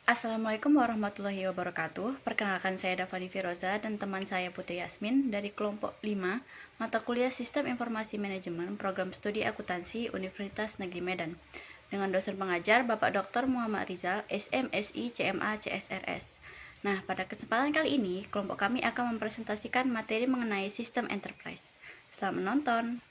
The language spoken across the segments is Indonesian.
Assalamualaikum warahmatullahi wabarakatuh. Perkenalkan, saya Davani Firoza dan teman saya Putri Yasmin dari kelompok 5 mata kuliah Sistem Informasi Manajemen Program Studi Akuntansi Universitas Negeri Medan dengan dosen pengajar Bapak Dr. Muhammad Rizal, SMSI CMA CSRS. Nah, pada kesempatan kali ini, kelompok kami akan mempresentasikan materi mengenai sistem enterprise. Selamat menonton.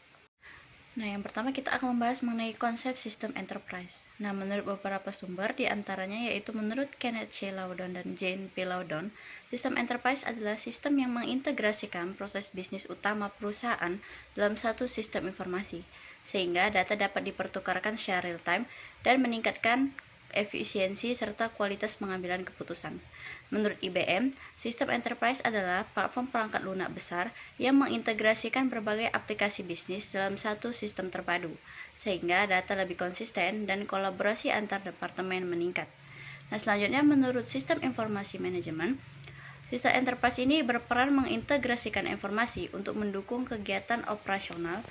Nah, yang pertama kita akan membahas mengenai konsep sistem enterprise. Nah, menurut beberapa sumber, diantaranya yaitu menurut Kenneth C. Loudon dan Jane P. Loudon, sistem enterprise adalah sistem yang mengintegrasikan proses bisnis utama perusahaan dalam satu sistem informasi, sehingga data dapat dipertukarkan secara real-time dan meningkatkan efisiensi serta kualitas pengambilan keputusan. Menurut IBM, sistem enterprise adalah platform perangkat lunak besar yang mengintegrasikan berbagai aplikasi bisnis dalam satu sistem terpadu, sehingga data lebih konsisten dan kolaborasi antar departemen meningkat. Nah, selanjutnya menurut sistem informasi manajemen, sistem enterprise ini berperan mengintegrasikan informasi untuk mendukung kegiatan operasional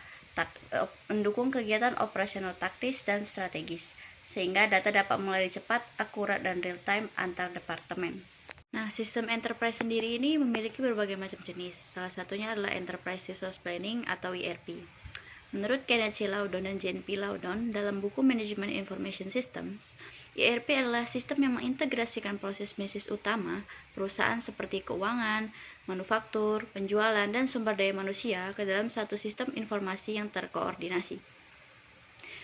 taktis dan strategis, sehingga data dapat mengalir cepat, akurat, dan real-time antar departemen. Nah, sistem enterprise sendiri ini memiliki berbagai macam jenis. Salah satunya adalah Enterprise Resource Planning atau ERP. Menurut Kenneth C. Loudon dan Jane P. Loudon dalam buku Management Information Systems, ERP adalah sistem yang mengintegrasikan proses bisnis utama perusahaan seperti keuangan, manufaktur, penjualan, dan sumber daya manusia ke dalam satu sistem informasi yang terkoordinasi.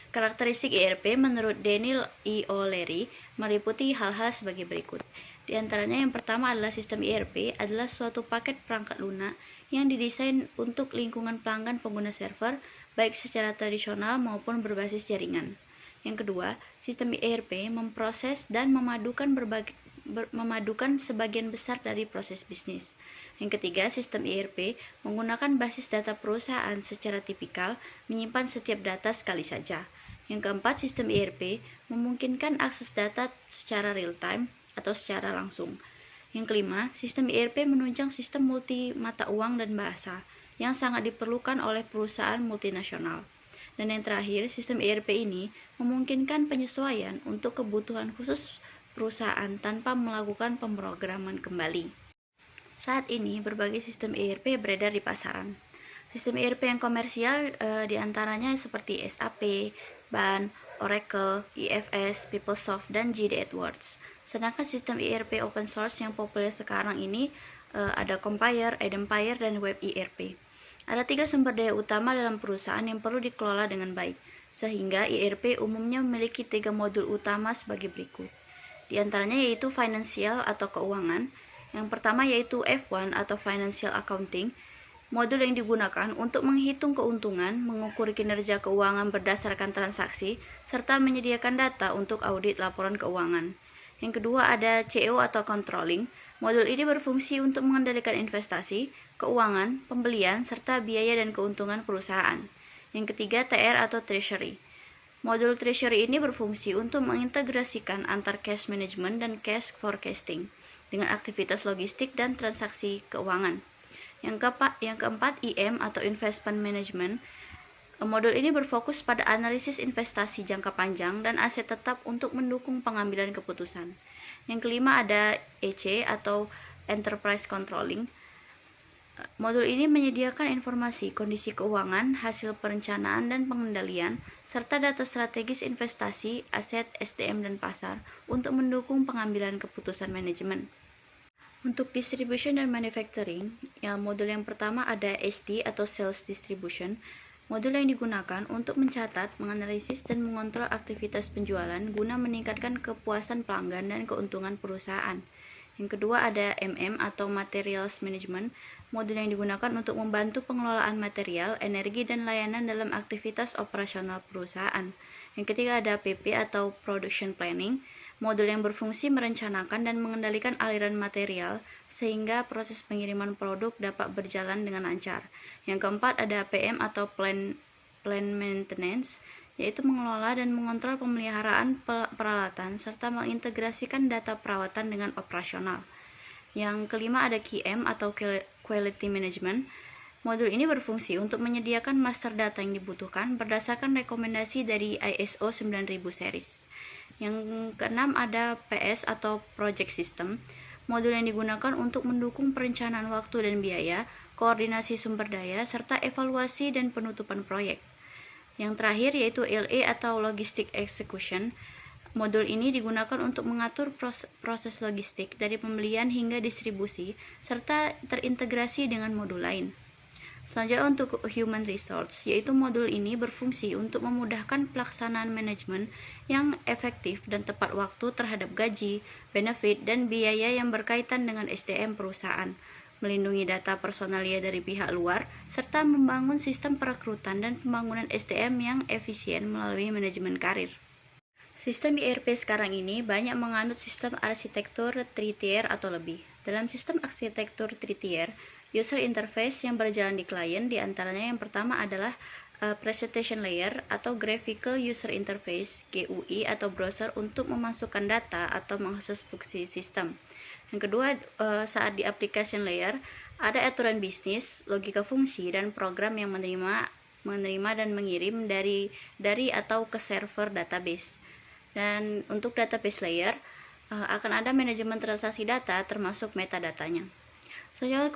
Karakteristik ERP menurut Daniel E. O'Leary meliputi hal-hal sebagai berikut. Di antaranya yang pertama adalah sistem ERP adalah suatu paket perangkat lunak yang didesain untuk lingkungan pelanggan pengguna server, baik secara tradisional maupun berbasis jaringan. Yang kedua, sistem ERP memproses dan memadukan sebagian besar dari proses bisnis. Yang ketiga, sistem ERP menggunakan basis data perusahaan secara tipikal, menyimpan setiap data sekali saja. Yang keempat, sistem ERP memungkinkan akses data secara real-time atau secara langsung. Yang kelima, sistem ERP menunjang sistem multi mata uang dan bahasa yang sangat diperlukan oleh perusahaan multinasional. Dan yang terakhir, sistem ERP ini memungkinkan penyesuaian untuk kebutuhan khusus perusahaan tanpa melakukan pemrograman kembali. Saat ini, berbagai sistem ERP beredar di pasaran. Sistem ERP yang komersial diantaranya seperti SAP, BAN, Oracle, IFS, PeopleSoft, dan JD Edwards. Sedangkan sistem ERP open source yang populer sekarang ini ada Compire, Edempire, dan Web ERP. Ada 3 sumber daya utama dalam perusahaan yang perlu dikelola dengan baik, sehingga ERP umumnya memiliki 3 modul utama sebagai berikut. Di antaranya yaitu Financial atau keuangan. Yang pertama yaitu F1 atau Financial Accounting. Modul yang digunakan untuk menghitung keuntungan, mengukur kinerja keuangan berdasarkan transaksi, serta menyediakan data untuk audit laporan keuangan. Yang kedua ada CO atau Controlling. Modul ini berfungsi untuk mengendalikan investasi, keuangan, pembelian, serta biaya dan keuntungan perusahaan. Yang ketiga TR atau Treasury. Modul Treasury ini berfungsi untuk mengintegrasikan antar cash management dan cash forecasting dengan aktivitas logistik dan transaksi keuangan. Yang keempat IM atau Investment Management. Modul ini berfokus pada analisis investasi jangka panjang dan aset tetap untuk mendukung pengambilan keputusan. Yang kelima ada EC atau Enterprise Controlling. Modul ini menyediakan informasi kondisi keuangan, hasil perencanaan dan pengendalian, serta data strategis investasi, aset, SDM, dan pasar untuk mendukung pengambilan keputusan manajemen. Untuk distribution dan manufacturing, modul yang pertama ada SD atau Sales Distribution. Modul yang digunakan untuk mencatat, menganalisis, dan mengontrol aktivitas penjualan guna meningkatkan kepuasan pelanggan dan keuntungan perusahaan. Yang kedua ada MM atau Materials Management. Modul yang digunakan untuk membantu pengelolaan material, energi, dan layanan dalam aktivitas operasional perusahaan. Yang ketiga ada PP atau Production Planning. Modul yang berfungsi merencanakan dan mengendalikan aliran material sehingga proses pengiriman produk dapat berjalan dengan lancar. Yang keempat ada PM atau Plan Maintenance, yaitu mengelola dan mengontrol pemeliharaan peralatan serta mengintegrasikan data perawatan dengan operasional. Yang kelima ada QM atau Quality Management. Modul ini berfungsi untuk menyediakan master data yang dibutuhkan berdasarkan rekomendasi dari ISO 9000 series. Yang keenam ada PS atau Project System, modul yang digunakan untuk mendukung perencanaan waktu dan biaya, koordinasi sumber daya, serta evaluasi dan penutupan proyek. Yang terakhir yaitu LE atau Logistic Execution. Modul ini digunakan untuk mengatur proses logistik dari pembelian hingga distribusi, serta terintegrasi dengan modul lain. Selanjutnya untuk Human Resource, yaitu modul ini berfungsi untuk memudahkan pelaksanaan manajemen yang efektif dan tepat waktu terhadap gaji, benefit, dan biaya yang berkaitan dengan SDM perusahaan, melindungi data personalia dari pihak luar, serta membangun sistem perekrutan dan pembangunan SDM yang efisien melalui manajemen karir. Sistem ERP sekarang ini banyak menganut sistem arsitektur 3-tier atau lebih. Dalam sistem arsitektur 3-tier, user interface yang berjalan di klien diantaranya yang pertama adalah Presentation Layer atau Graphical User Interface GUI atau browser untuk memasukkan data atau mengakses fungsi sistem. Yang kedua, saat di Application Layer ada aturan bisnis, logika fungsi, dan program yang menerima dan mengirim dari atau ke server database. Dan untuk database layer akan ada manajemen transaksi data termasuk metadatanya. Selanjutnya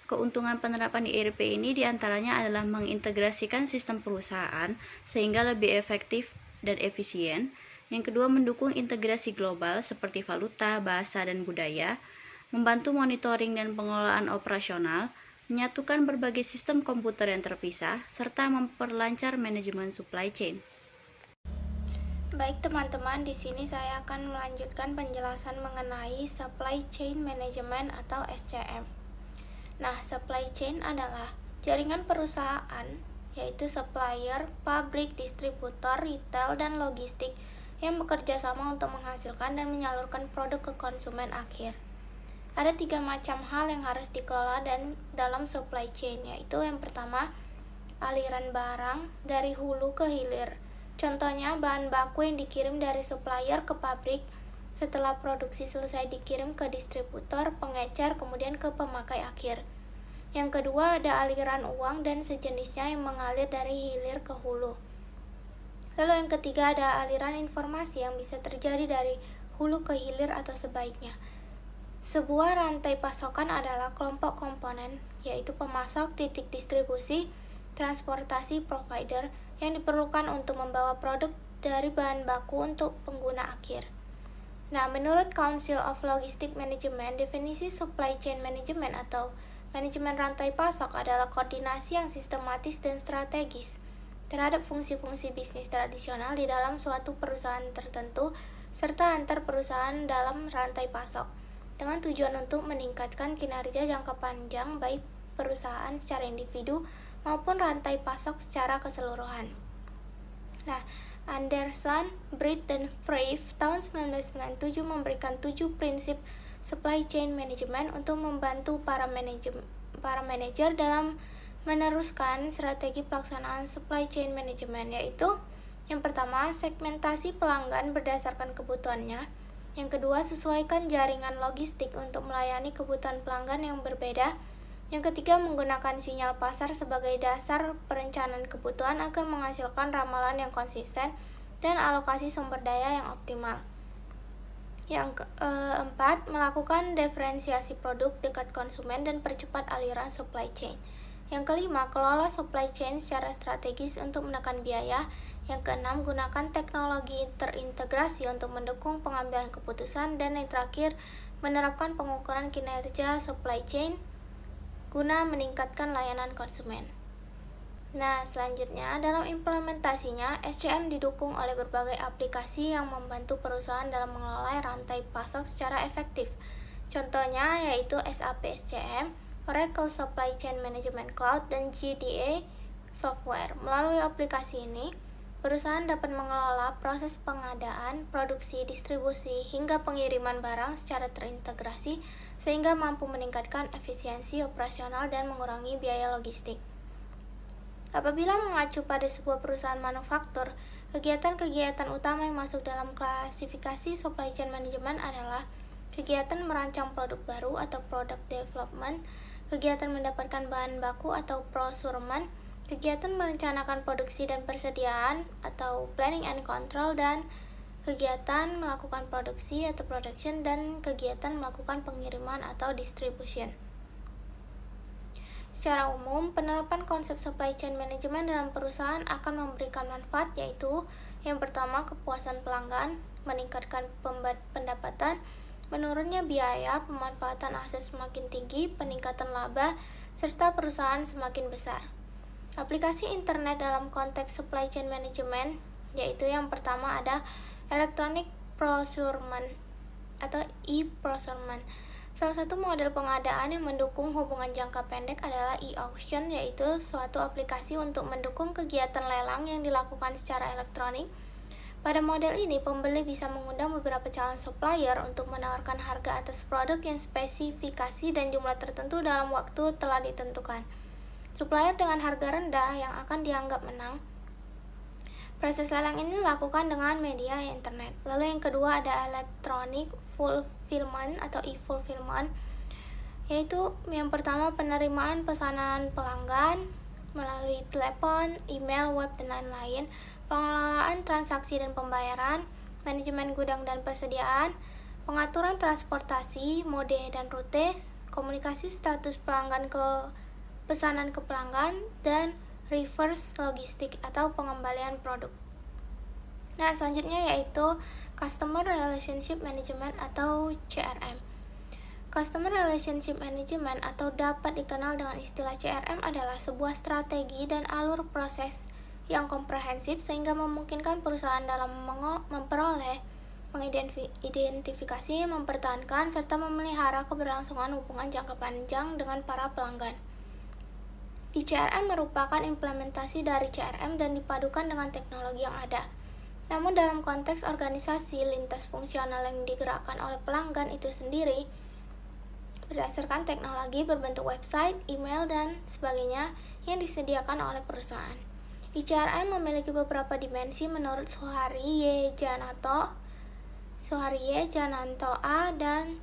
keuntungan penerapan di ERP ini diantaranya adalah mengintegrasikan sistem perusahaan sehingga lebih efektif dan efisien. Yang kedua, mendukung integrasi global seperti valuta, bahasa, dan budaya, membantu monitoring dan pengelolaan operasional, menyatukan berbagai sistem komputer yang terpisah, serta memperlancar manajemen supply chain. Baik teman-teman, di sini saya akan melanjutkan penjelasan mengenai Supply Chain Management atau SCM. Nah, supply chain adalah jaringan perusahaan, yaitu supplier, pabrik, distributor, retail, dan logistik yang bekerja sama untuk menghasilkan dan menyalurkan produk ke konsumen akhir. Ada 3 macam hal yang harus dikelola dan dalam supply chain, yaitu yang pertama, aliran barang dari hulu ke hilir. Contohnya, bahan baku yang dikirim dari supplier ke pabrik, setelah produksi selesai dikirim ke distributor, pengecer, kemudian ke pemakai akhir. Yang kedua, ada aliran uang dan sejenisnya yang mengalir dari hilir ke hulu. Lalu yang ketiga, ada aliran informasi yang bisa terjadi dari hulu ke hilir atau sebaiknya. Sebuah rantai pasokan adalah kelompok komponen, yaitu pemasok, titik distribusi, transportasi, provider, yang diperlukan untuk membawa produk dari bahan baku untuk pengguna akhir. Nah, menurut Council of Logistic Management, definisi supply chain management atau manajemen rantai pasok adalah koordinasi yang sistematis dan strategis terhadap fungsi-fungsi bisnis tradisional di dalam suatu perusahaan tertentu serta antar perusahaan dalam rantai pasok dengan tujuan untuk meningkatkan kinerja jangka panjang baik perusahaan secara individu maupun rantai pasok secara keseluruhan. Nah, Anderson, Britt, dan Frey tahun 1997 memberikan 7 prinsip supply chain management untuk membantu para manajer dalam meneruskan strategi pelaksanaan supply chain management, yaitu yang pertama, segmentasi pelanggan berdasarkan kebutuhannya. Yang kedua, sesuaikan jaringan logistik untuk melayani kebutuhan pelanggan yang berbeda. Yang ketiga, menggunakan sinyal pasar sebagai dasar perencanaan kebutuhan agar menghasilkan ramalan yang konsisten dan alokasi sumber daya yang optimal. Yang keempat, melakukan diferensiasi produk dekat konsumen dan percepat aliran supply chain. Yang kelima, kelola supply chain secara strategis untuk menekan biaya. Yang keenam, gunakan teknologi terintegrasi untuk mendukung pengambilan keputusan. Dan yang terakhir, menerapkan pengukuran kinerja supply chain guna meningkatkan layanan konsumen. Nah, selanjutnya dalam implementasinya, SCM didukung oleh berbagai aplikasi yang membantu perusahaan dalam mengelola rantai pasok secara efektif. Contohnya yaitu SAP SCM, Oracle Supply Chain Management Cloud, dan GDA Software. Melalui aplikasi ini, perusahaan dapat mengelola proses pengadaan, produksi, distribusi, hingga pengiriman barang secara terintegrasi sehingga mampu meningkatkan efisiensi operasional dan mengurangi biaya logistik. Apabila mengacu pada sebuah perusahaan manufaktur, kegiatan-kegiatan utama yang masuk dalam klasifikasi supply chain management adalah kegiatan merancang produk baru atau product development, kegiatan mendapatkan bahan baku atau procurement, kegiatan merencanakan produksi dan persediaan atau planning and control, dan kegiatan melakukan produksi atau production, dan kegiatan melakukan pengiriman atau distribution. Secara umum, penerapan konsep supply chain management dalam perusahaan akan memberikan manfaat, yaitu yang pertama, kepuasan pelanggan, meningkatkan pendapatan, menurunnya biaya, pemanfaatan aset semakin tinggi, peningkatan laba, serta perusahaan semakin besar. Aplikasi internet dalam konteks supply chain management, yaitu yang pertama ada electronic procurement atau e-procurement. Salah satu model pengadaan yang mendukung hubungan jangka pendek adalah e-auction, yaitu suatu aplikasi untuk mendukung kegiatan lelang yang dilakukan secara elektronik. Pada model ini, pembeli bisa mengundang beberapa calon supplier untuk menawarkan harga atas produk yang spesifikasi dan jumlah tertentu dalam waktu telah ditentukan. Supplier dengan harga rendah yang akan dianggap menang. Proses lelang ini dilakukan dengan media internet. Lalu yang kedua ada electronic fulfillment atau e-fulfillment, yaitu yang pertama penerimaan pesanan pelanggan melalui telepon, email, web, dan lain-lain, pengelolaan transaksi dan pembayaran, manajemen gudang dan persediaan, pengaturan transportasi, mode dan rute, komunikasi status pelanggan ke pesanan ke pelanggan, dan reverse logistik atau pengembalian produk. Nah, selanjutnya yaitu Customer Relationship Management atau CRM. Customer Relationship Management atau dapat dikenal dengan istilah CRM adalah sebuah strategi dan alur proses yang komprehensif sehingga memungkinkan perusahaan dalam memperoleh, mengidentifikasi, mempertahankan, serta memelihara keberlangsungan hubungan jangka panjang dengan para pelanggan. Di CRM merupakan implementasi dari CRM dan dipadukan dengan teknologi yang ada. Namun dalam konteks organisasi, lintas fungsional yang digerakkan oleh pelanggan itu sendiri berdasarkan teknologi berbentuk website, email, dan sebagainya yang disediakan oleh perusahaan. Di CRM memiliki beberapa dimensi menurut Suharye Jananto A dan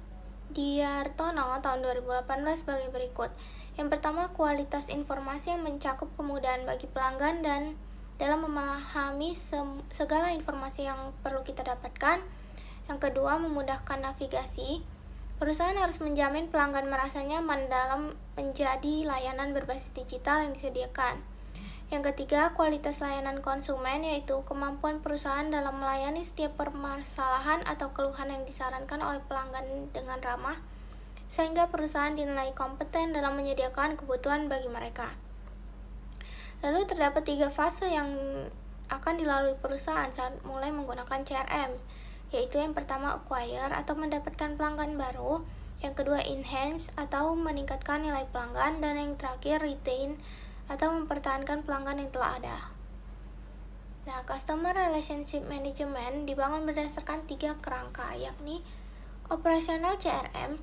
Diartono tahun 2018 sebagai berikut. Yang pertama, kualitas informasi yang mencakup kemudahan bagi pelanggan dan dalam memahami segala informasi yang perlu kita dapatkan. Yang kedua, memudahkan navigasi. Perusahaan harus menjamin pelanggan merasa nyaman dalam menjadi layanan berbasis digital yang disediakan. Yang ketiga, kualitas layanan konsumen, yaitu kemampuan perusahaan dalam melayani setiap permasalahan atau keluhan yang disarankan oleh pelanggan dengan ramah, sehingga perusahaan dinilai kompeten dalam menyediakan kebutuhan bagi mereka. Lalu terdapat 3 fase yang akan dilalui perusahaan saat mulai menggunakan CRM, yaitu yang pertama acquire atau mendapatkan pelanggan baru, yang kedua enhance atau meningkatkan nilai pelanggan, dan yang terakhir retain atau mempertahankan pelanggan yang telah ada. Nah, Customer Relationship Management dibangun berdasarkan 3 kerangka, yakni operasional CRM,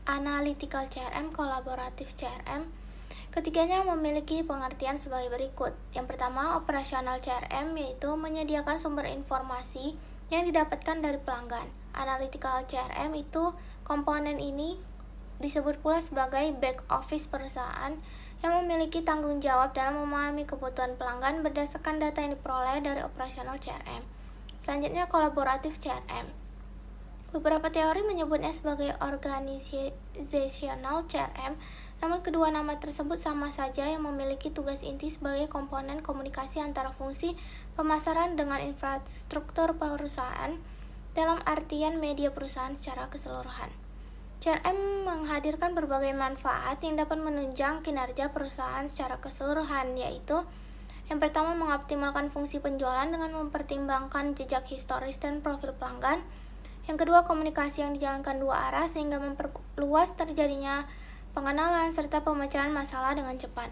analytical CRM, kolaboratif CRM. Ketiganya memiliki pengertian sebagai berikut. Yang pertama, operasional CRM, yaitu menyediakan sumber informasi yang didapatkan dari pelanggan. Analytical CRM itu komponen ini disebut pula sebagai back office perusahaan yang memiliki tanggung jawab dalam memahami kebutuhan pelanggan berdasarkan data yang diperoleh dari operasional CRM. Selanjutnya, kolaboratif CRM. Beberapa teori menyebutnya sebagai organizational CRM, namun kedua nama tersebut sama saja, yang memiliki tugas inti sebagai komponen komunikasi antara fungsi pemasaran dengan infrastruktur perusahaan dalam artian media perusahaan secara keseluruhan. CRM menghadirkan berbagai manfaat yang dapat menunjang kinerja perusahaan secara keseluruhan, yaitu yang pertama, mengoptimalkan fungsi penjualan dengan mempertimbangkan jejak historis dan profil pelanggan. Yang kedua, komunikasi yang dijalankan dua arah sehingga memperluas terjadinya pengenalan serta pemecahan masalah dengan cepat.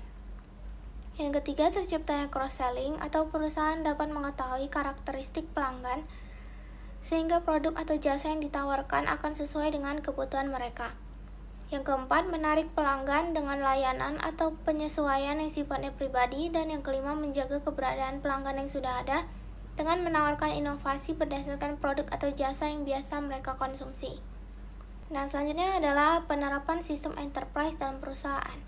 Yang ketiga, terciptanya cross-selling atau perusahaan dapat mengetahui karakteristik pelanggan sehingga produk atau jasa yang ditawarkan akan sesuai dengan kebutuhan mereka. Yang keempat, menarik pelanggan dengan layanan atau penyesuaian yang sifatnya pribadi. Dan yang kelima, menjaga keberadaan pelanggan yang sudah ada dengan menawarkan inovasi berdasarkan produk atau jasa yang biasa mereka konsumsi. Nah, selanjutnya adalah penerapan sistem enterprise dalam perusahaan.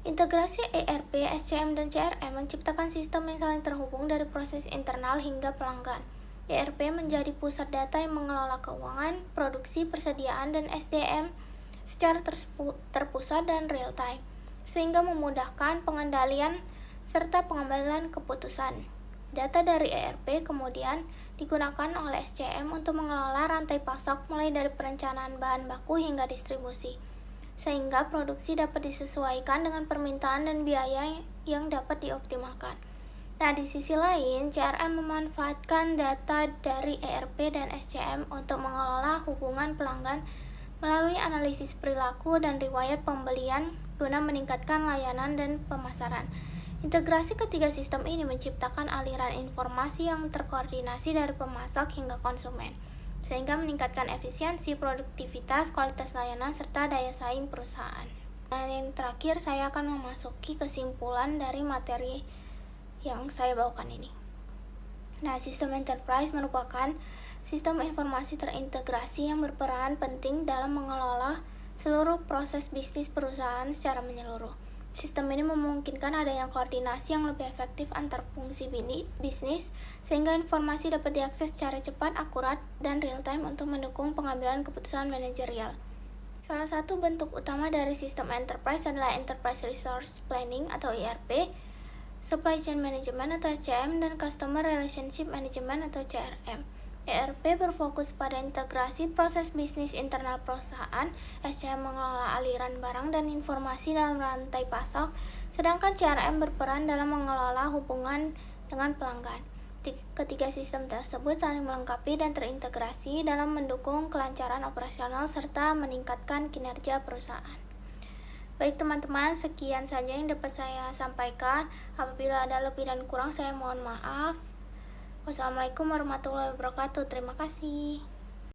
Integrasi ERP, SCM, dan CRM menciptakan sistem yang saling terhubung dari proses internal hingga pelanggan. ERP menjadi pusat data yang mengelola keuangan, produksi, persediaan, dan SDM secara terpusat dan real-time, sehingga memudahkan pengendalian serta pengambilan keputusan. Data dari ERP kemudian digunakan oleh SCM untuk mengelola rantai pasok mulai dari perencanaan bahan baku hingga distribusi, sehingga produksi dapat disesuaikan dengan permintaan dan biaya yang dapat dioptimalkan. Nah, di sisi lain, CRM memanfaatkan data dari ERP dan SCM untuk mengelola hubungan pelanggan melalui analisis perilaku dan riwayat pembelian guna meningkatkan layanan dan pemasaran. Integrasi ketiga sistem ini menciptakan aliran informasi yang terkoordinasi dari pemasok hingga konsumen, sehingga meningkatkan efisiensi, produktivitas, kualitas layanan, serta daya saing perusahaan. Dan yang terakhir, saya akan memasuki kesimpulan dari materi yang saya bawakan ini. Nah, sistem enterprise merupakan sistem informasi terintegrasi yang berperan penting dalam mengelola seluruh proses bisnis perusahaan secara menyeluruh. Sistem ini memungkinkan adanya koordinasi yang lebih efektif antar fungsi bisnis, sehingga informasi dapat diakses secara cepat, akurat, dan real-time untuk mendukung pengambilan keputusan manajerial. Salah satu bentuk utama dari sistem enterprise adalah Enterprise Resource Planning atau ERP, Supply Chain Management atau SCM, dan Customer Relationship Management atau CRM. ERP berfokus pada integrasi proses bisnis internal perusahaan, SCM mengelola aliran barang dan informasi dalam rantai pasok, sedangkan CRM berperan dalam mengelola hubungan dengan pelanggan. Ketiga sistem tersebut saling melengkapi dan terintegrasi dalam mendukung kelancaran operasional serta meningkatkan kinerja perusahaan. Baik teman-teman, sekian saja yang dapat saya sampaikan. Apabila ada lebih dan kurang, saya mohon maaf. Wassalamualaikum warahmatullahi wabarakatuh. Terima kasih.